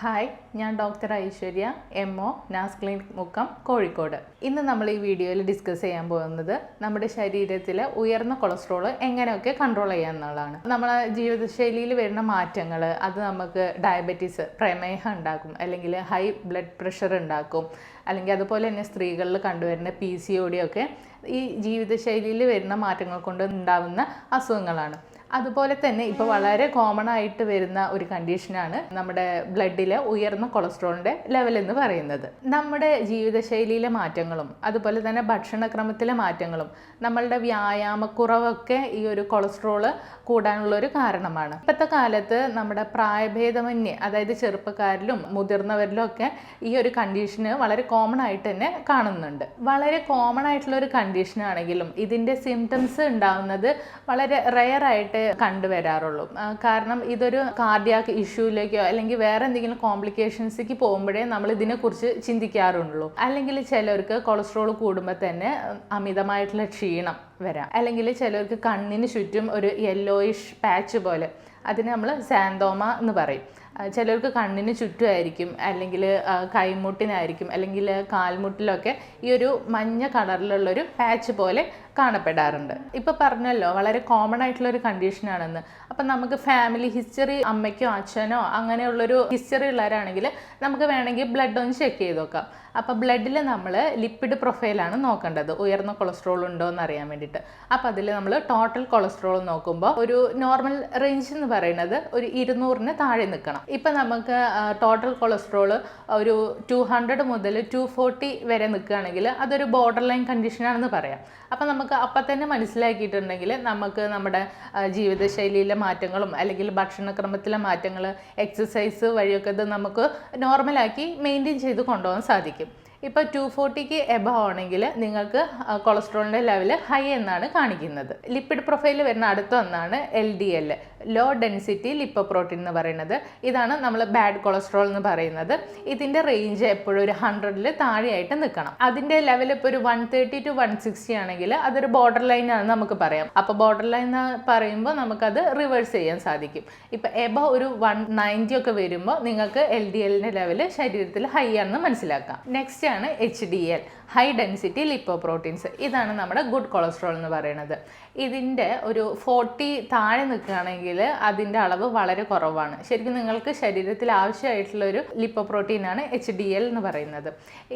Hi, ഞാൻ doctor Aishwarya MO നാസ് clinic Mukkam Kozhikode. ഇന്ന് നമ്മൾ ഈ വീഡിയോയിൽ ഡിസ്കസ് ചെയ്യാൻ പോകുന്നത് നമ്മുടെ ശരീരത്തിലെ ഉയർന്ന കൊളസ്ട്രോൾ എങ്ങനെയൊക്കെ കൺട്രോൾ ചെയ്യാം എന്നുള്ളതാണ്. നമ്മളെ ജീവിതശൈലിയിൽ വരുന്ന മാറ്റങ്ങൾ അത് നമുക്ക് ഡയബറ്റീസ്, പ്രമേഹം ഉണ്ടാക്കും, അല്ലെങ്കിൽ ഹൈ ബ്ലഡ് പ്രഷർ ഉണ്ടാക്കും, അല്ലെങ്കിൽ അതുപോലെ തന്നെ സ്ത്രീകളിൽ കണ്ടുവരുന്ന PCOD ഒക്കെ ഈ ജീവിതശൈലിയിൽ വരുന്ന മാറ്റങ്ങൾ കൊണ്ട് ഉണ്ടാകുന്ന അസുഖങ്ങളാണ്. അതുപോലെ തന്നെ ഇപ്പോൾ വളരെ കോമൺ ആയിട്ട് വരുന്ന ഒരു കണ്ടീഷനാണ് നമ്മുടെ ബ്ലഡിലെ ഉയർന്ന കൊളസ്ട്രോളിൻ്റെ ലെവൽ എന്ന് പറയുന്നത്. നമ്മുടെ ജീവിതശൈലിയിലെ മാറ്റങ്ങളും അതുപോലെ തന്നെ ഭക്ഷണക്രമത്തിലെ മാറ്റങ്ങളും നമ്മളുടെ വ്യായാമക്കുറവൊക്കെ ഈ ഒരു കൊളസ്ട്രോള് കൂടാനുള്ളൊരു കാരണമാണ്. ഇപ്പോഴത്തെ കാലത്ത് നമ്മുടെ പ്രായഭേദമന്യേ, അതായത് ചെറുപ്പക്കാരിലും മുതിർന്നവരിലും ഒക്കെ ഈ ഒരു കണ്ടീഷന് വളരെ കോമൺ ആയിട്ട് തന്നെ കാണുന്നുണ്ട്. വളരെ കോമൺ ആയിട്ടുള്ള ഒരു കണ്ടീഷനാണെങ്കിലും ഇതിൻ്റെ സിംറ്റംസ് ഉണ്ടാവുന്നത് വളരെ റെയർ ആയിട്ട് കണ്ടുവരാറുള്ളൂ. കാരണം ഇതൊരു കാർഡിയാക് ഇഷ്യൂയിലേക്കോ അല്ലെങ്കിൽ വേറെ എന്തെങ്കിലും കോംപ്ലിക്കേഷൻസിലേക്ക് പോകുമ്പോഴേ നമ്മൾ ഇതിനെക്കുറിച്ച് ചിന്തിക്കാറുള്ളൂ. അല്ലെങ്കിൽ ചിലർക്ക് കൊളസ്ട്രോൾ കൂടുമ്പോൾ തന്നെ അമിതമായിട്ടുള്ള ക്ഷീണം വരാം, അല്ലെങ്കിൽ ചിലർക്ക് കണ്ണിന് ചുറ്റും ഒരു യെല്ലോയിഷ് പാച്ച് പോലെ, അതിന് നമ്മൾ സാന്തോമ എന്ന് പറയും. ചിലർക്ക് കണ്ണിന് ചുറ്റുമായിരിക്കും, അല്ലെങ്കിൽ കൈമുട്ടിനായിരിക്കും, അല്ലെങ്കിൽ കാൽമുട്ടിലൊക്കെ ഈ ഒരു മഞ്ഞ കളറിലുള്ളൊരു പാച്ച് പോലെ കാണപ്പെടാറുണ്ട്. ഇപ്പോൾ പറഞ്ഞല്ലോ വളരെ കോമൺ ആയിട്ടുള്ളൊരു കണ്ടീഷനാണെന്ന്. അപ്പം നമുക്ക് ഫാമിലി ഹിസ്റ്ററി, അമ്മയ്ക്കോ അച്ഛനോ അങ്ങനെയുള്ളൊരു ഹിസ്റ്ററി ഉള്ളവരാണെങ്കിൽ നമുക്ക് വേണമെങ്കിൽ ബ്ലഡ് ഒന്ന് ചെക്ക് ചെയ്ത് നോക്കാം. അപ്പോൾ ബ്ലഡിൽ നമ്മൾ ലിപ്പിഡ് പ്രൊഫൈലാണ് നോക്കേണ്ടത്, ഉയർന്ന കൊളസ്ട്രോൾ ഉണ്ടോ എന്ന് അറിയാൻ വേണ്ടിയിട്ട്. അപ്പോൾ അതിൽ നമ്മൾ ടോട്ടൽ കൊളസ്ട്രോൾ നോക്കുമ്പോൾ ഒരു നോർമൽ റേഞ്ച് എന്ന് പറയുന്നത് ഒരു 200-ന് താഴെ നിൽക്കണം. ഇപ്പം നമുക്ക് ടോട്ടൽ കൊളസ്ട്രോൾ ഒരു 200 മുതൽ 240 വരെ നിൽക്കുകയാണെങ്കിൽ അതൊരു ബോർഡർ ലൈൻ കണ്ടീഷനാണെന്ന് പറയാം. അപ്പം നമുക്ക് അപ്പം തന്നെ മനസ്സിലാക്കിയിട്ടുണ്ടെങ്കിൽ നമുക്ക് നമ്മുടെ ജീവിതശൈലിയിലെ മാറ്റങ്ങളും അല്ലെങ്കിൽ ഭക്ഷണക്രമത്തിലെ മാറ്റങ്ങൾ, എക്സസൈസ് വഴിയൊക്കെ ഇത് നമുക്ക് നോർമലാക്കി മെയിൻറ്റെയിൻ ചെയ്ത് കൊണ്ടുപോകാൻ സാധിക്കും. ഇപ്പോൾ 240-ക്ക് എബവ് ആണെങ്കിൽ നിങ്ങൾക്ക് കൊളസ്ട്രോളിൻ്റെ ലെവൽ ഹൈ എന്നാണ് കാണിക്കുന്നത്. ലിപ്പിഡ് പ്രൊഫൈൽ വരുന്ന അടുത്ത ഒന്നാണ് LDL, ലോ ഡെൻസിറ്റി ലിപ്പോപ്രോട്ടീൻ എന്ന് പറയുന്നത്. ഇതാണ് നമ്മൾ ബാഡ് കൊളസ്ട്രോൾ എന്ന് പറയുന്നത്. ഇതിൻ്റെ റേഞ്ച് എപ്പോഴും ഒരു 100-ൽ താഴെയായിട്ട് നിൽക്കണം. അതിൻ്റെ ലെവൽ ഇപ്പോൾ ഒരു 130 to 160 ആണെങ്കിൽ അതൊരു ബോർഡർ ലൈൻ ആണെന്ന് നമുക്ക് പറയാം. അപ്പോൾ ബോർഡർ ലൈൻ എന്ന് പറയുമ്പോൾ നമുക്കത് റിവേഴ്സ് ചെയ്യാൻ സാധിക്കും. ഇപ്പോൾ എബവ് ഒരു 190 ഒക്കെ വരുമ്പോൾ നിങ്ങൾക്ക് LDLൻ്റെ ലെവൽ ശരീരത്തിൽ ഹൈ ആണെന്ന് മനസ്സിലാക്കാം. നെക്സ്റ്റ് ആണ് HDL, ഹൈ ഡെൻസിറ്റി ലിപ്പോപ്രോട്ടീൻസ്. ഇതാണ് നമ്മുടെ ഗുഡ് കൊളസ്ട്രോൾ എന്ന് പറയുന്നത്. ഇതിൻ്റെ ഒരു 40 താഴെ നിൽക്കുകയാണെങ്കിൽ അതിൻ്റെ അളവ് വളരെ കുറവാണ്. ശരിക്കും നിങ്ങൾക്ക് ശരീരത്തിൽ ആവശ്യമായിട്ടുള്ളൊരു ലിപ്പോപ്രോട്ടീനാണ് HDL എന്ന് പറയുന്നത്.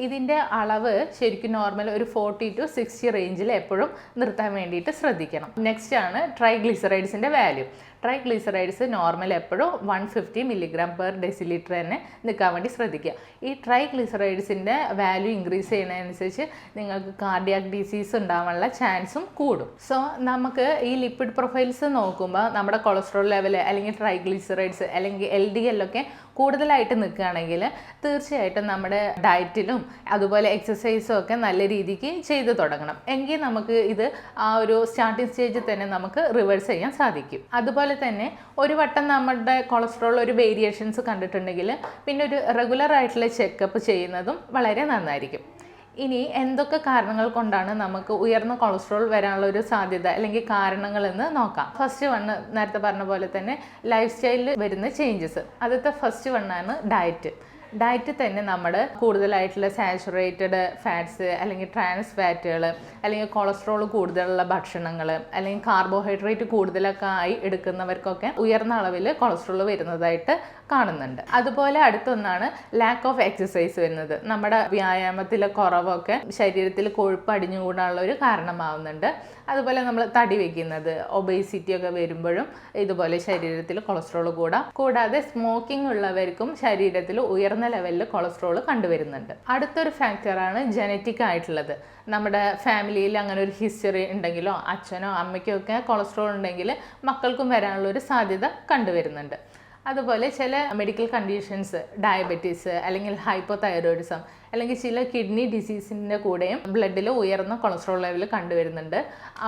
ഇതിൻ്റെ അളവ് ശരിക്കും നോർമൽ ഒരു 40 to 60 റേഞ്ചിൽ എപ്പോഴും നിർത്താൻ വേണ്ടിയിട്ട് ശ്രദ്ധിക്കണം. നെക്സ്റ്റ് ആണ് ട്രൈഗ്ലിസറൈഡ്സിൻ്റെ വാല്യൂ. ട്രൈഗ്ലിസറൈഡ്സ് നോർമൽ എപ്പോഴും 150 mg/dL തന്നെ നിൽക്കാൻ വേണ്ടി ശ്രദ്ധിക്കുക. ഈ ട്രൈഗ്ലിസറൈഡ്സിൻ്റെ വാല്യൂ ഇൻക്രീസ് ചെയ്യുന്നതനുസരിച്ച് നിങ്ങൾക്ക് കാർഡിയാക് ഡിസീസ് ഉണ്ടാവാനുള്ള ചാൻസും കൂടും. സോ നമുക്ക് ഈ ലിപ്പിഡ് പ്രൊഫൈൽസ് നോക്കുമ്പോൾ നമ്മുടെ കൊളസ്ട്രോൾ ലെവൽ അല്ലെങ്കിൽ ട്രൈഗ്ലിസറൈഡ്സ് അല്ലെങ്കിൽ LDL ഒക്കെ കൂടുതലായിട്ട് നിൽക്കുകയാണെങ്കിൽ തീർച്ചയായിട്ടും നമ്മുടെ ഡയറ്റിലും അതുപോലെ എക്സസൈസും ഒക്കെ നല്ല രീതിക്ക് ചെയ്തു തുടങ്ങണം. എങ്കിൽ നമുക്ക് ഇത് ആ ഒരു സ്റ്റാർട്ടിങ് സ്റ്റേജിൽ തന്നെ നമുക്ക് റിവേഴ്സ് ചെയ്യാൻ സാധിക്കും. അതുപോലെ തന്നെ ഒരു വട്ടം നമ്മുടെ കൊളസ്ട്രോൾ ഒരു വേരിയേഷൻസ് കണ്ടിട്ടുണ്ടെങ്കിൽ പിന്നെ ഒരു റെഗുലർ ആയിട്ടുള്ള ചെക്കപ്പ് ചെയ്യുന്നതും വളരെ നന്നായിരിക്കും. ഇനി എന്തൊക്കെ കാരണങ്ങൾ കൊണ്ടാണ് നമുക്ക് ഉയർന്ന കൊളസ്ട്രോൾ വരാനുള്ള ഒരു സാധ്യത അല്ലെങ്കിൽ കാരണങ്ങളെന്ന് നോക്കാം. ഫസ്റ്റ് വണ്ണ് നേരത്തെ പറഞ്ഞ പോലെ തന്നെ ലൈഫ് സ്റ്റൈലിൽ വരുന്ന ചേഞ്ചസ്. ആദ്യത്തെ ഫസ്റ്റ് വണ്ണാണ് ഡയറ്റ് തന്നെ നമ്മുടെ കൂടുതലായിട്ടുള്ള സാച്ചുറേറ്റഡ് ഫാറ്റ്സ് അല്ലെങ്കിൽ ട്രാൻസ് ഫാറ്റുകൾ അല്ലെങ്കിൽ കൊളസ്ട്രോൾ കൂടുതലുള്ള ഭക്ഷണങ്ങൾ അല്ലെങ്കിൽ കാർബോഹൈഡ്രേറ്റ് കൂടുതലൊക്കെ ആയി എടുക്കുന്നവർക്കൊക്കെ ഉയർന്ന അളവിൽ കൊളസ്ട്രോൾ വരുന്നതായിട്ട് കാണുന്നുണ്ട്. അതുപോലെ അടുത്തൊന്നാണ് ലാക്ക് ഓഫ് എക്സസൈസ് വരുന്നത്. നമ്മുടെ വ്യായാമത്തിലെ കുറവൊക്കെ ശരീരത്തിൽ കൊഴുപ്പ് അടിഞ്ഞുകൂടാനുള്ള ഒരു കാരണമാവുന്നുണ്ട്. അതുപോലെ നമ്മൾ തടി വയ്ക്കുന്നത്, ഒബേസിറ്റി ഒക്കെ വരുമ്പോഴും ഇതുപോലെ ശരീരത്തിൽ കൊളസ്ട്രോൾ കൂടാതെ സ്മോക്കിംഗ് ഉള്ളവർക്കും ശരീരത്തിൽ ഉയർന്ന ലെവലിൽ കൊളസ്ട്രോൾ കണ്ടുവരുന്നുണ്ട്. അടുത്തൊരു ഫാക്ടറാണ് ജനറ്റിക് ആയിട്ടുള്ളത്. നമ്മുടെ ഫാമിലിയിൽ അങ്ങനെ ഒരു ഹിസ്റ്ററി ഉണ്ടെങ്കിലോ അച്ഛനോ അമ്മയ്ക്കോ ഒക്കെ കൊളസ്ട്രോൾ ഉണ്ടെങ്കിൽ മക്കൾക്കും വരാനുള്ള ഒരു സാധ്യത കണ്ടുവരുന്നുണ്ട്. അതുപോലെ ചില മെഡിക്കൽ കണ്ടീഷൻസ്, ഡയബറ്റീസ് അല്ലെങ്കിൽ ഹൈപ്പോതൈറോയിഡിസം അല്ലെങ്കിൽ ചില കിഡ്നി ഡിസീസിൻ്റെ കൂടെയും ബ്ലഡിൽ ഉയർന്ന കൊളസ്ട്രോൾ ലെവൽ കണ്ടുവരുന്നുണ്ട്.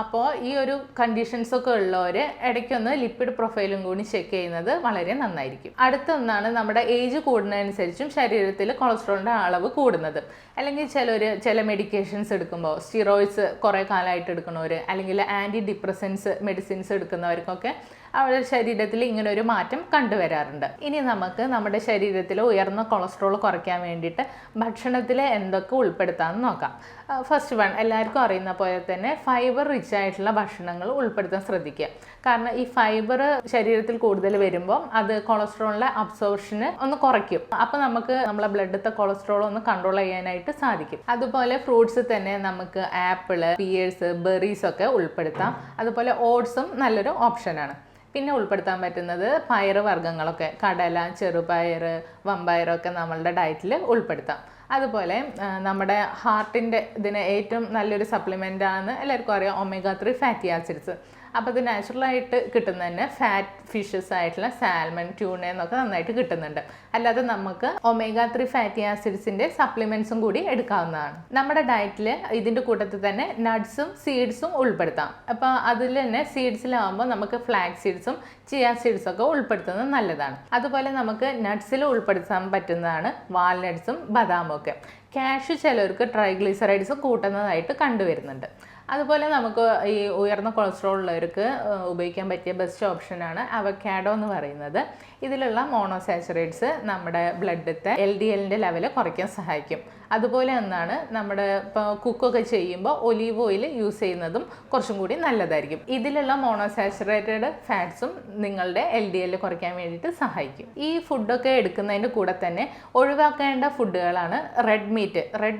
അപ്പോൾ ഈ ഒരു കണ്ടീഷൻസൊക്കെ ഉള്ളവർ ഇടയ്ക്കൊന്ന് ലിപ്പിഡ് പ്രൊഫൈലും കൂടി ചെക്ക് ചെയ്യുന്നത് വളരെ നന്നായിരിക്കും. അടുത്ത ഒന്നാണ് നമ്മുടെ ഏജ് കൂടുന്നതനുസരിച്ചും ശരീരത്തിൽ കൊളസ്ട്രോളിൻ്റെ അളവ് കൂടുന്നത്. അല്ലെങ്കിൽ ചില മെഡിക്കേഷൻസ് എടുക്കുമ്പോൾ സ്റ്റിറോയിഡ്സ് കുറേ കാലമായിട്ട് എടുക്കുന്നവർ അല്ലെങ്കിൽ ആൻറ്റി ഡിപ്രസൻസ് മെഡിസിൻസ് എടുക്കുന്നവർക്കൊക്കെ അവരുടെ ശരീരത്തിൽ ഇങ്ങനെ ഒരു മാറ്റം കണ്ടുവരാറുണ്ട്. ഇനി നമുക്ക് നമ്മുടെ ശരീരത്തിൽ ഉയർന്ന കൊളസ്ട്രോൾ കുറയ്ക്കാൻ വേണ്ടിയിട്ട് ഭക്ഷണത്തിൽ എന്തൊക്കെ ഉൾപ്പെടുത്താമെന്ന് നോക്കാം. ഫസ്റ്റ് വൺ, എല്ലാവർക്കും അറിയുന്ന പോലെ തന്നെ ഫൈബർ റിച്ച് ആയിട്ടുള്ള ഭക്ഷണങ്ങൾ ഉൾപ്പെടുത്താൻ ശ്രദ്ധിക്കുക. കാരണം ഈ ഫൈബർ ശരീരത്തിൽ കൂടുതൽ വരുമ്പോൾ അത് കൊളസ്ട്രോളിൻ്റെ അബ്സോർപ്ഷന് ഒന്ന് കുറയ്ക്കും. അപ്പോൾ നമുക്ക് നമ്മളെ ബ്ലഡിലത്തെ കൊളസ്ട്രോൾ ഒന്ന് കൺട്രോൾ ചെയ്യാനായിട്ട് സാധിക്കും. അതുപോലെ ഫ്രൂട്ട്സ് തന്നെ നമുക്ക് ആപ്പിള്, പിയേഴ്സ്, ബെറീസ് ഒക്കെ ഉൾപ്പെടുത്താം. അതുപോലെ ഓട്സും നല്ലൊരു ഓപ്ഷനാണ്. പിന്നെ ഉൾപ്പെടുത്താൻ പറ്റുന്നത് പയറ് വർഗ്ഗങ്ങളൊക്കെ, കടല, ചെറുപയർ, വമ്പയറൊക്കെ നമ്മളുടെ ഡയറ്റിൽ ഉൾപ്പെടുത്താം. അതുപോലെ നമ്മുടെ ഹാർട്ടിൻ്റെ ഇതിന് ഏറ്റവും നല്ലൊരു സപ്ലിമെൻ്റ് ആണ് എല്ലാവർക്കും അറിയാം, ഒമേഗ 3 ഫാറ്റി ആസിഡ്സ്. അപ്പോൾ ഇത് നാച്ചുറലായിട്ട് കിട്ടുന്ന തന്നെ ഫാറ്റ് ഫിഷസ് ആയിട്ടുള്ള സാൽമൺ, ട്യൂണ എന്നൊക്കെ നന്നായിട്ട് കിട്ടുന്നുണ്ട്. അല്ലാതെ നമുക്ക് ഒമേഗ 3 ഫാറ്റി ആസിഡ്സിൻ്റെ സപ്ലിമെൻറ്റ്സും കൂടി എടുക്കാവുന്നതാണ്. നമ്മുടെ ഡയറ്റിൽ ഇതിൻ്റെ കൂട്ടത്തിൽ തന്നെ നട്ട്സും സീഡ്സും ഉൾപ്പെടുത്താം. അപ്പോൾ അതിൽ തന്നെ സീഡ്സിലാവുമ്പോൾ നമുക്ക് ഫ്ലാക്സ് സീഡ്സും ചിയ സീഡ്സും ഒക്കെ ഉൾപ്പെടുത്തുന്നത് നല്ലതാണ്. അതുപോലെ നമുക്ക് നട്ട്സിൽ ഉൾപ്പെടുത്താൻ പറ്റുന്നതാണ് വാൾനട്ട്സും ബദാമും ഒക്കെ. കാഷ്യൂ ചിലർക്ക് ട്രൈഗ്ലിസറൈഡ്സ് കൂട്ടുന്നതായിട്ട് കണ്ടുവരുന്നുണ്ട്. അതുപോലെ നമുക്ക് ഈ ഉയർന്ന കൊളസ്ട്രോൾ ഉള്ളവർക്ക് ഉപയോഗിക്കാൻ പറ്റിയ ബെസ്റ്റ് ഓപ്ഷനാണ് അവക്കാഡോ എന്ന് പറയുന്നത്. ഇതിലുള്ള മോണോസാച്ചുറേറ്റ്സ് നമ്മുടെ ബ്ലഡിലത്തെ LDLൻ്റെ ലെവല് കുറയ്ക്കാൻ സഹായിക്കും. അതുപോലെ ഒന്നാണ് നമ്മുടെ ഇപ്പോൾ കുക്കൊക്കെ ചെയ്യുമ്പോൾ ഒലീവ് ഓയിൽ യൂസ് ചെയ്യുന്നതും കുറച്ചും കൂടി നല്ലതായിരിക്കും. ഇതിലുള്ള മോണോസാച്ചുറേറ്റഡ് ഫാറ്റ്സും നിങ്ങളുടെ LDL കുറയ്ക്കാൻ വേണ്ടിയിട്ട് സഹായിക്കും. ഈ ഫുഡൊക്കെ എടുക്കുന്നതിൻ്റെ കൂടെ തന്നെ ഒഴിവാക്കേണ്ട ഫുഡുകളാണ് റെഡ്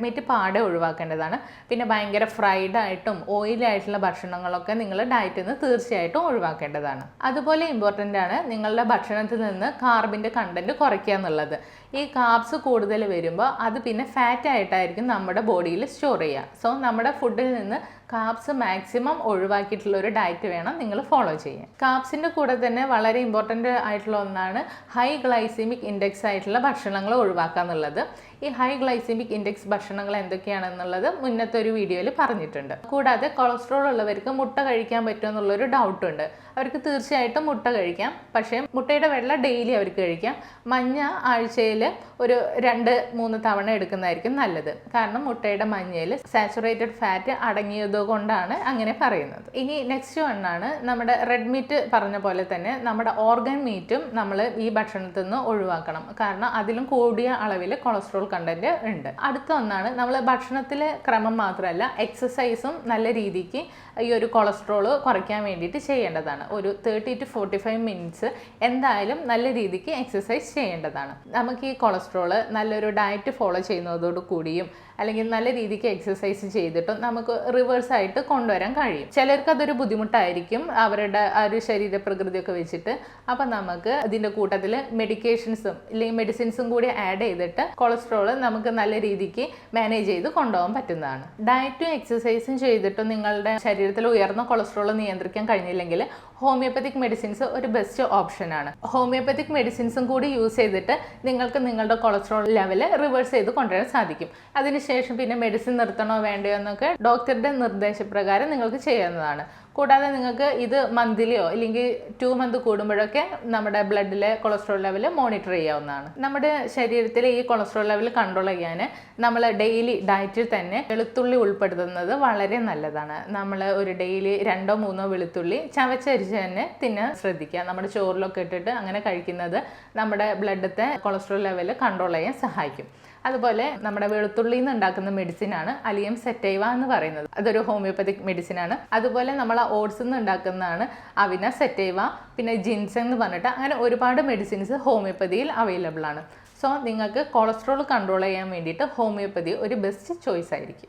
മീറ്റ് പാടെ ഒഴിവാക്കേണ്ടതാണ്. പിന്നെ ഭയങ്കര ഫ്രൈഡ് ആയിട്ടും ഓയിലായിട്ടുള്ള ഭക്ഷണങ്ങളൊക്കെ നിങ്ങൾ ഡയറ്റിൽ നിന്ന് തീർച്ചയായിട്ടും ഒഴിവാക്കേണ്ടതാണ്. അതുപോലെ ഇമ്പോർട്ടൻ്റ് ആണ് നിങ്ങളുടെ ഭക്ഷണത്തിൽ നിന്ന് കാർബിൻ്റെ കണ്ടൻറ്റ് കുറയ്ക്കുക എന്നുള്ളത്. ഈ കാർബ്സ് കൂടുതൽ വരുമ്പോൾ അത് പിന്നെ ഫാറ്റ് ആയിട്ടായിരിക്കും നമ്മുടെ ബോഡിയിൽ സ്റ്റോർ ചെയ്യുക. സോ നമ്മുടെ ഫുഡിൽ നിന്ന് കാർബ്സ് മാക്സിമം ഒഴിവാക്കിയിട്ടുള്ള ഒരു ഡയറ്റ് വേണം നിങ്ങൾ ഫോളോ ചെയ്യാൻ. കാർബ്സിൻ്റെ കൂടെ തന്നെ വളരെ ഇമ്പോർട്ടൻ്റ് ആയിട്ടുള്ള ഒന്നാണ് ഹൈ ഗ്ലൈസീമിക് ഇൻഡെക്സ് ആയിട്ടുള്ള ഭക്ഷണങ്ങൾ ഒഴിവാക്കുക എന്നുള്ളത്. ഈ ഹൈ ഗ്ലൈസീമിക് ഇൻഡെക്സ് ഭക്ഷണങ്ങൾ എന്തൊക്കെയാണെന്നുള്ളത് മുന്നത്തെ ഒരു വീഡിയോയിൽ പറഞ്ഞിട്ടുണ്ട്. കൂടാതെ കൊളസ്ട്രോൾ ഉള്ളവർക്ക് മുട്ട കഴിക്കാൻ പറ്റുമോ എന്നുള്ളൊരു ഡൗട്ടുണ്ട്. അവർക്ക് തീർച്ചയായിട്ടും മുട്ട കഴിക്കാം. പക്ഷേ മുട്ടയുടെ വെള്ള ഡെയിലി അവർക്ക് കഴിക്കാം. മഞ്ഞ ആഴ്ചയിൽ ഒരു 2-3 തവണ എടുക്കുന്നതായിരിക്കും നല്ലത്. കാരണം മുട്ടയുടെ മഞ്ഞയിൽ സാച്ചുറേറ്റഡ് ഫാറ്റ് അടങ്ങിയത് കൊണ്ടാണ് അങ്ങനെ പറയുന്നത്. ഇനി നെക്സ്റ്റ് വണ്ണാണ് നമ്മുടെ റെഡ് മീറ്റ്. പറഞ്ഞ പോലെ തന്നെ നമ്മുടെ ഓർഗൻ മീറ്റും നമ്മൾ ഈ ഭക്ഷണത്തിൽ നിന്ന് ഒഴിവാക്കണം. കാരണം അതിലും കൂടിയ അളവിൽ കൊളസ്ട്രോൾ കണ്ടന്റ് ഉണ്ട്. അടുത്ത ഒന്നാണ് നമ്മൾ ഭക്ഷണത്തിലെ ക്രമം മാത്രമല്ല എക്സസൈസും നല്ല രീതിക്ക് ഈ ഒരു കൊളസ്ട്രോൾ കുറയ്ക്കാൻ വേണ്ടിയിട്ട് ചെയ്യേണ്ടതാണ്. ഒരു 30 to 45 മിനിറ്റ്സ് എന്തായാലും നല്ല രീതിക്ക് എക്സസൈസ് ചെയ്യേണ്ടതാണ്. നമുക്ക് ഈ കൊളസ്ട്രോൾ നല്ലൊരു ഡയറ്റ് ഫോളോ ചെയ്യുന്നതോടു കൂടിയും അല്ലെങ്കിൽ നല്ല രീതിക്ക് എക്സസൈസ് ചെയ്തിട്ടും നമുക്ക് റിവേഴ്സ് ആയിട്ട് കൊണ്ടുവരാൻ കഴിയും. ചിലർക്ക് അതൊരു ബുദ്ധിമുട്ടായിരിക്കും അവരുടെ ആ ഒരു ശരീരപ്രകൃതിയൊക്കെ വെച്ചിട്ട്. അപ്പം നമുക്ക് ഇതിൻ്റെ കൂട്ടത്തിൽ മെഡിക്കേഷൻസും അല്ലെങ്കിൽ മെഡിസിൻസും കൂടി ആഡ് ചെയ്തിട്ട് കൊളസ്ട്രോൾ നമുക്ക് നല്ല രീതിക്ക് മാനേജ് ചെയ്ത് കൊണ്ടുപോകാൻ പറ്റുന്നതാണ്. ഡയറ്റും എക്സസൈസും ചെയ്തിട്ടും നിങ്ങളുടെ ശരീരത്തിൽ ഉയർന്ന കൊളസ്ട്രോൾ നിയന്ത്രിക്കാൻ കഴിഞ്ഞില്ലെങ്കിൽ ഹോമിയോപ്പത്തിക് മെഡിസിൻസ് ഒരു ബെസ്റ്റ് ഓപ്ഷനാണ്. ഹോമിയോപ്പത്തിക് മെഡിസിൻസും കൂടി യൂസ് ചെയ്തിട്ട് നിങ്ങൾക്ക് നിങ്ങളുടെ കൊളസ്ട്രോൾ ലെവൽ റിവേഴ്സ് ചെയ്ത് കൊണ്ടുവരാൻ സാധിക്കും. അതിനുശേഷം പിന്നെ മെഡിസിൻ നിർത്തണോ വേണ്ടയോ എന്നൊക്കെ ഡോക്ടറുടെ നിർദ്ദേശപ്രകാരം നിങ്ങൾക്ക് ചെയ്യാവുന്നതാണ്. കൂടാതെ നിങ്ങൾക്ക് ഇത് മന്ത്ലിയോ അല്ലെങ്കിൽ 2 മന്ത് കൂടുമ്പോഴൊക്കെ നമ്മുടെ ബ്ലഡിലെ കൊളസ്ട്രോൾ ലെവൽ മോണിറ്റർ ചെയ്യാവുന്നതാണ്. നമ്മുടെ ശരീരത്തിലെ ഈ കൊളസ്ട്രോൾ ലെവൽ കൺട്രോൾ ചെയ്യാൻ നമ്മൾ ഡെയിലി ഡയറ്റിൽ തന്നെ വെളുത്തുള്ളി ഉൾപ്പെടുത്തുന്നത് വളരെ നല്ലതാണ്. നമ്മൾ ഒരു ഡെയിലി 2-3 വെളുത്തുള്ളി ചവച്ചരിച്ച് തന്നെ തിന്നാൻ ശ്രദ്ധിക്കുക. നമ്മുടെ ചോറിലൊക്കെ ഇട്ടിട്ട് അങ്ങനെ കഴിക്കുന്നത് നമ്മുടെ ബ്ലഡിലത്തെ കൊളസ്ട്രോൾ ലെവൽ കൺട്രോൾ ചെയ്യാൻ സഹായിക്കും. അതുപോലെ നമ്മുടെ വെളുത്തുള്ളിയിൽ നിന്ന് ഉണ്ടാക്കുന്ന മെഡിസിനാണ് അലിയം സെറ്റൈവ എന്ന് പറയുന്നത്. അതൊരു ഹോമിയോപ്പത്തിക് മെഡിസിനാണ്. അതുപോലെ നമ്മൾ ഓട്സിൽ നിന്ന് ഉണ്ടാക്കുന്നതാണ് അവിന സെറ്റൈവ, പിന്നെ ജിൻസെങ് എന്ന് പറഞ്ഞിട്ട് അങ്ങനെ ഒരുപാട് മെഡിസിൻസ് ഹോമിയോപ്പതിയിൽ അവൈലബിൾ ആണ്. സോ നിങ്ങൾക്ക് കൊളസ്ട്രോൾ കൺട്രോൾ ചെയ്യാൻ വേണ്ടിയിട്ട് ഹോമിയോപ്പതി ഒരു ബെസ്റ്റ് ചോയ്സ് ആയിരിക്കും.